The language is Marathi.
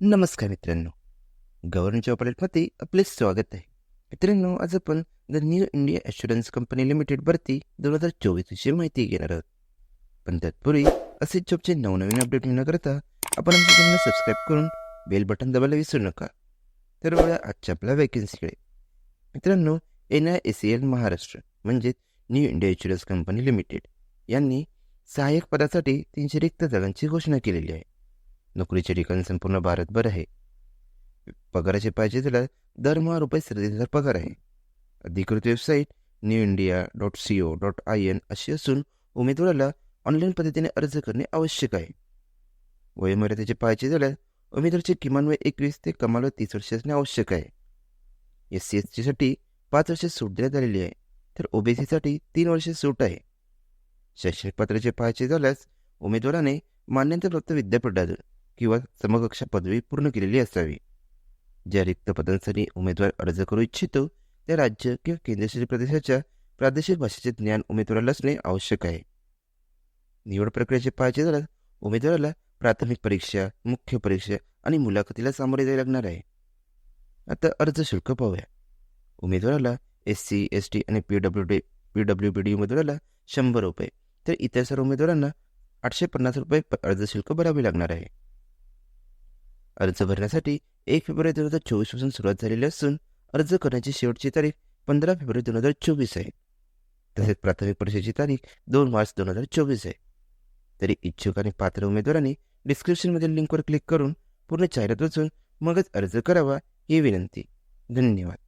नमस्कार मित्रांनो, गव्हर्नमेंट जॉब अलर्टमध्ये आपले स्वागत आहे. मित्रांनो, आज आपण the new India assurance company limited भरती 2024 विषयी माहिती घेणार आहोत. पण तत्पूर्वी असेच जॉबचे नवनवीन अपडेट मिळण्याकरता आपण आमच्या चॅनलला सबस्क्राईब करून बेल बटन दाबायला विसरू नका. तर वळूया आजच्या आपल्या वॅकन्सीकडे. मित्रांनो, NIACL महाराष्ट्र म्हणजेच new India assurance company limited यांनी सहाय्यक पदासाठी 300 रिक्त जागांची घोषणा केलेली आहे. नोकरीचे ठिकाण संपूर्ण भारतभर आहे. पगाराचे पाहिजे त्याला दरमहा ₹37,000 पगार आहे. अधिकृत वेबसाईट newindia.co.in अशी असून उमेदवाराला ऑनलाईन पद्धतीने अर्ज करणे आवश्यक आहे. वयोमर्यादेचे पाहायचे झाल्यास उमेदवाराचे किमान वय 21 ते कमाल वय 30 वर्षे असणे आवश्यक आहे. SC/ST साठी 5 वर्षे सूट देण्यात आलेली आहे, तर OBC साठी 3 वर्षे सूट आहे. शैक्षणिक पात्रतेचे पाहायचे झाल्यास उमेदवाराने मान्यताप्राप्त विद्यापीठातून किंवा समकक्ष पदवी पूर्ण केलेली असावी. ज्या रिक्त पदांसाठी उमेदवार अर्ज करू इच्छितो त्या राज्य किंवा केंद्रशासित प्रदेशाच्या प्रादेशिक भाषेचे ज्ञान उमेदवाराला असणे आवश्यक आहे. निवड प्रक्रियेचे पाहायचे झाल्यास उमेदवाराला प्राथमिक परीक्षा, मुख्य परीक्षा आणि मुलाखतीला सामोरे जावे लागणार आहे. आता अर्ज शुल्क पाहूया. उमेदवाराला SC/ST आणि PWBD उमेदवाराला ₹100 तर इतर सर्व उमेदवारांना ₹850 अर्ज शुल्क भरावे लागणार आहे. अर्ज भरण्यासाठी 1 फेब्रुवारी 2024 पासून सुरुवात झालेली असून अर्ज करण्याची शेवटची तारीख 15 फेब्रुवारी 2024 आहे. तसेच प्राथमिक परीक्षेची तारीख 2 मार्च 2024 आहे. तरी इच्छुक आणि पात्र उमेदवारांनी डिस्क्रिप्शनमधील लिंकवर क्लिक करून पूर्ण जाहिरात वाचून मगच अर्ज करावा ही विनंती. धन्यवाद.